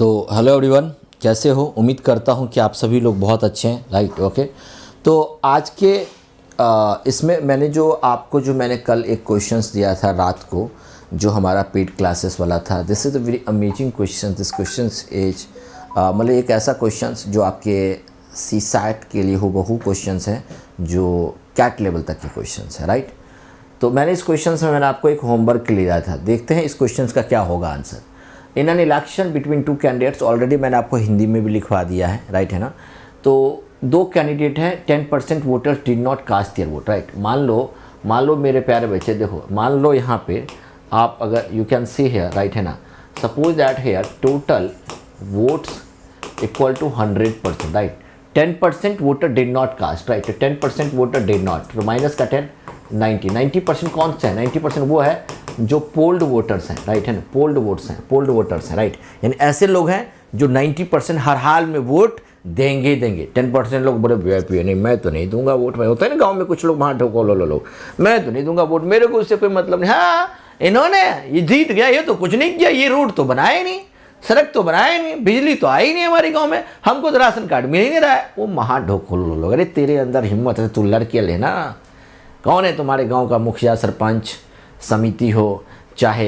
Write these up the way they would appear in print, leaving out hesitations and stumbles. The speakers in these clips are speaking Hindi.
तो हेलो एवरीवन, कैसे हो? उम्मीद करता हूँ कि आप सभी लोग बहुत अच्छे हैं, राइट? ओके। तो आज के इसमें मैंने कल एक क्वेश्चंस दिया था रात को, जो हमारा पेड क्लासेस वाला था। This is a very amazing question. This questions is मतलब एक ऐसा क्वेश्चंस जो आपके सी सैट के लिए हूबहू क्वेश्चंस है, जो कैट लेवल तक के क्वेश्चंस है, राइट? तो मैंने इस क्वेश्चंस में आपको एक होमवर्क लिया था। देखते हैं इस क्वेश्चंस का क्या होगा answer. In an election between two candidates, already मैंने आपको हिंदी में भी लिखवा दिया है, राइट है ना? तो दो कैंडिडेट हैं, 10% voters did not cast their vote, right? मान लो मेरे प्यारे बच्चे, देखो मान लो यहाँ पे आप अगर you can see here, right है ना? Suppose that here total votes equal to 100%, right? 10% voter did not cast, right? 10% voter did not, तो माइनस का 10, 90% कौन सा है? 90% वो है जो पोल्ड वोटर्स हैं, राइट है ना? पोल्ड वोटर्स हैं, राइट? यानी ऐसे लोग हैं जो 90% हर हाल में वोट देंगे। 10% लोग बड़े वीआईपी, नहीं मैं तो नहीं दूंगा वोट। मैं होता है ना गांव में कुछ लोग वहाँ ठोको लो, मैं तो नहीं दूंगा वोट, मेरे को उससे कोई मतलब नहीं। हाँ, इन्होंने ये जीत गया, ये तो कुछ नहीं किया, ये रोड तो बनाए नहीं, सड़क तो बनाए नहीं, बिजली तो आई नहीं हमारे गांव में, हमको तो राशन कार्ड मिल ही नहीं रहा है। वो महा ढोको लो। अरे तेरे अंदर हिम्मत है, तू लड़के लेना। कौन है तुम्हारे गांव का मुखिया, सरपंच, समिति हो, चाहे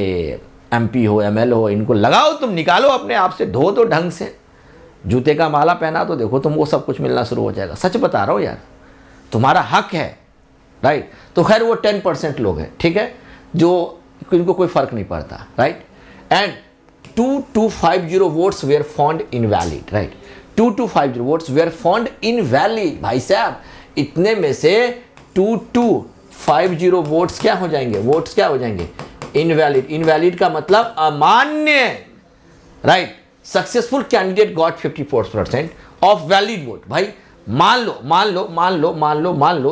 एमपी हो, एमएल हो, इनको लगाओ, तुम निकालो अपने आप से, धो दो ढंग से, जूते का माला पहना तो देखो तुमको सब कुछ मिलना शुरू हो जाएगा। सच बता रहा हूँ यार, तुम्हारा हक है, राइट? तो खैर वो 10% लोग हैं, ठीक है, जो इनको कोई फर्क नहीं पड़ता, right? And 2250 votes were found invalid, right? 2250 votes were found invalid. भाई साहब, इतने में से 2250 वोट्स क्या हो जाएंगे? इनवैलिड का मतलब अमान्य, right? Successful candidate got 54% of valid vote. भाई मान लो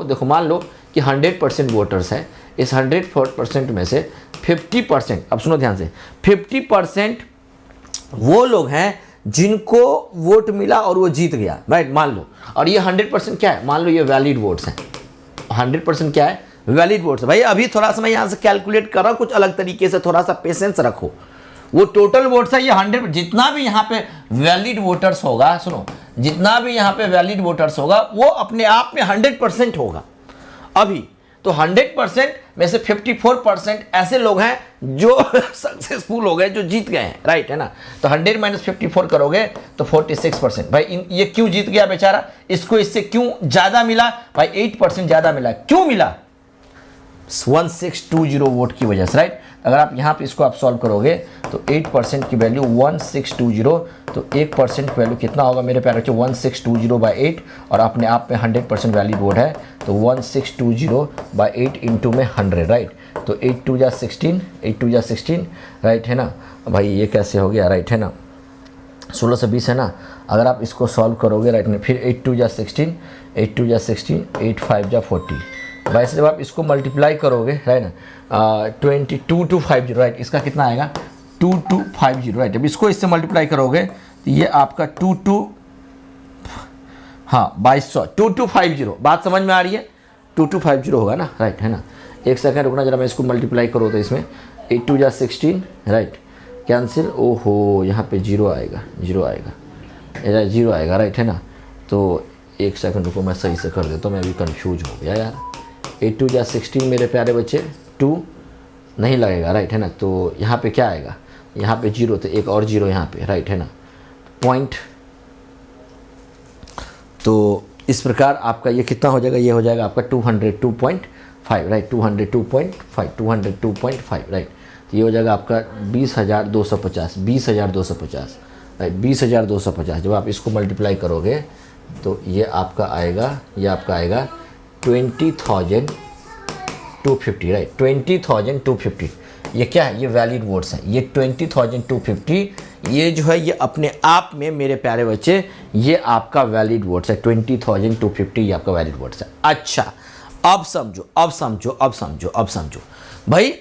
देखो, मान लो कि 100% वोटर्स हैं, इस 100% में से 50%, अब सुनो ध्यान से, 50% वो लोग हैं जिनको वोट मिला और वो जीत गया, राइट? मान लो, और ये 100% क्या है? मान लो ये वैलिड वोट्स हैं। 100% क्या है? Valid votes. भाई अभी थोड़ा सा मैं यहाँ से कैलकुलेट कर रहा हूँ कुछ अलग तरीके से, थोड़ा सा पेशेंस रखो। वो टोटल वोट्स है, ये 100, जितना भी यहाँ पे वैलिड वोटर्स होगा, सुनो, जितना भी यहाँ पे वैलिड वोटर्स होगा वो अपने आप में 100% होगा अभी। तो 100% में से 54% ऐसे लोग हैं जो सक्सेसफुल हो गए, जो जीत गए हैं, राइट है ना? तो 100 - 54 करोगे तो 46%। भाई ये क्यों जीत गया बेचारा? इसको इससे क्यों ज़्यादा मिला? भाई 8% ज़्यादा मिला। क्यों मिला? 1620 वोट की वजह से, राइट? अगर आप यहाँ पे इसको आप सॉल्व करोगे तो 8% की वैल्यू 1620, तो 1% की वैल्यू कितना होगा मेरे प्यारे बच्चों? 1620/8, और अपने आप में 100% वैलिड वोट है, तो 1620/8 इंटू में 100, राइट? तो 8 2 जा 16, राइट है ना? भाई ये कैसे हो गया, राइट है ना? 16 से 20 है ना? अगर आप इसको सॉल्व करोगे, राइट, फिर 8 2 जा 16, 8 5 जा 40। वैसे जब आप इसको मल्टीप्लाई करोगे, राइट ना, 2250, राइट? इसका कितना आएगा? 2250, राइट? जब इसको इससे मल्टीप्लाई करोगे तो ये आपका 2250, बात समझ में आ रही है? 2250 होगा ना, राइट है ना? एक सेकंड रुकना जरा, मैं इसको मल्टीप्लाई करो तो इसमें 8 2 जा 16, राइट? कैंसिल, ओहो यहाँ पे जीरो आएगा, राइट है ना? तो एक सेकंड रुको, मैं सही से कर देता हूँ, मैं अभी कन्फ्यूज हो गया यार। 8 2 जा 16 मेरे प्यारे बच्चे, 2 नहीं लगेगा, राइट है ना? तो यहाँ पे क्या आएगा? यहाँ पे जीरो, तो एक और जीरो यहाँ पे, राइट है ना? पॉइंट। तो इस प्रकार आपका ये कितना हो जाएगा? ये हो जाएगा आपका 202.5, राइट? 202.5, राइट? तो ये हो जाएगा आपका 20,250, राइट? 20,250। जब आप इसको मल्टीप्लाई करोगे तो ये आपका आएगा 20,250, राइट? 20,250। ये क्या है? ये वैलिड वोट्स हैं। ये 20,250, ये जो है ये अपने आप में मेरे प्यारे बच्चे, ये आपका वैलिड वोट्स है। 20,250 ये आपका वैलिड वोट्स है। अच्छा, अब समझो भाई,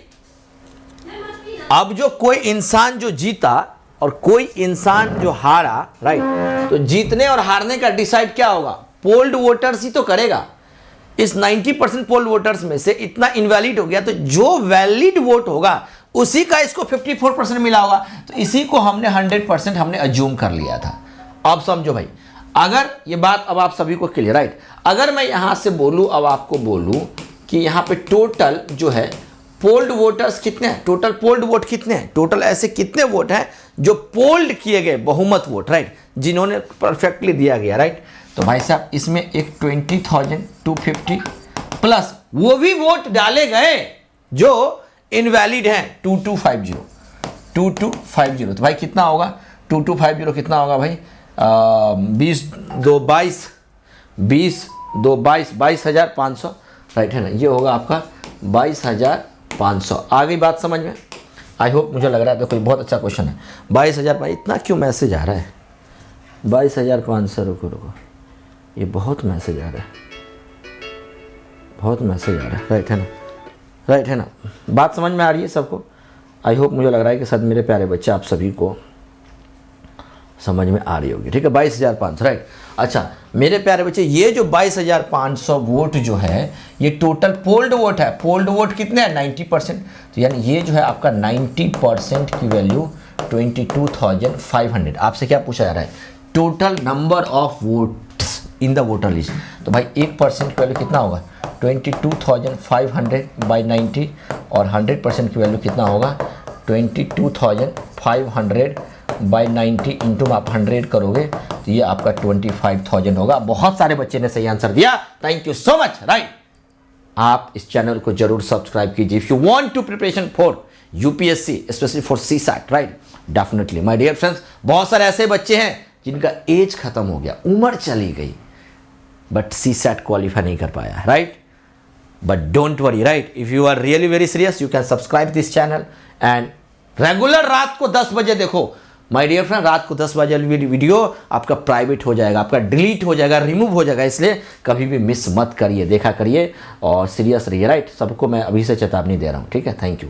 अब जो कोई इंसान जो जीता और कोई इंसान जो हारा, राइट? तो जीतने और हारने का डिसाइड क्या होगा? पोल्ड वोटर्स ही तो करेगा। इस 90% पोल वोटर्स में से इतना इनवैलिड हो गया, तो जो वैलिड वोट होगा उसी का इसको 54% मिला होगा, तो इसी को हमने 100% हमने अज्यूम कर लिया था। अब समझो भाई, अगर ये बात अब आप सभी को क्लियर, राइट। अगर मैं यहां से बोलूं, अब आपको बोलूं कि यहां पे टोटल जो है पोल्ड वोटर्स कितने हैं, टोटल पोल्ड वोट कितने हैं, टोटल ऐसे कितने वोट हैं जो पोल्ड किए गए, बहुमत वोट, राइट, जिन्होंने परफेक्टली दिया गया, राइट। तो भाई साहब इसमें एक 20,250 प्लस वो भी वोट डाले गए जो इनवैलिड हैं 2250। तो भाई कितना होगा 2250, कितना होगा भाई 22,500, राइट है ना, ये होगा आपका 22,500। आ गई बात समझ में? आई होप, मुझे लग रहा है तो कोई बहुत अच्छा क्वेश्चन है। 22,000, इतना क्यों मैसेज आ रहा है? 22,500, रुको, ये बहुत मैसेज आ रहा है, बहुत मैसेज आ रहा है, राइट है ना, राइट है ना। बात समझ में आ रही है सबको? आई होप, मुझे लग रहा है कि शायद मेरे प्यारे बच्चे आप सभी को समझ में आ रही होगी, ठीक है। 22,500, राइट। अच्छा मेरे प्यारे बच्चे, ये जो 22,500 वोट जो है ये टोटल पोल्ड वोट है। पोल्ड वोट कितने हैं? 90%। तो यानी ये जो है आपका 90% की वैल्यू 22,500। आपसे क्या पूछा जा रहा है? Total number of votes in the voter list. तो भाई 1% की वैल्यू कितना होगा? 22,500 बाई 90, और 100% की वैल्यू कितना होगा? 22,500 बाई 90 इंटू आप 100 करोगे तो ये आपका 25,000 होगा। बहुत सारे बच्चे ने सही आंसर दिया, thank you so much, right. आप इस चैनल को जरूर सब्सक्राइब कीजिए if you want to preparation for UPSC, specially for CSAT, right, definitely my dear friends. बहुत सारे ऐसे बच्चे हैं जिनका एज खत्म हो गया, उम्र चली गई, बट सीसैट क्वालिफाई नहीं कर पाया, right. But don't worry, right, if you are really very serious you can subscribe this channel and regular रात को 10 बजे देखो माय डियर फ्रेंड। रात को 10 बजे वीडियो आपका प्राइवेट हो जाएगा, आपका डिलीट हो जाएगा, रिमूव हो जाएगा, इसलिए कभी भी मिस मत करिए, देखा करिए और सीरियस रहिए, राइट। सबको मैं अभी से चेतावनी दे रहा हूँ, ठीक है। Thank you.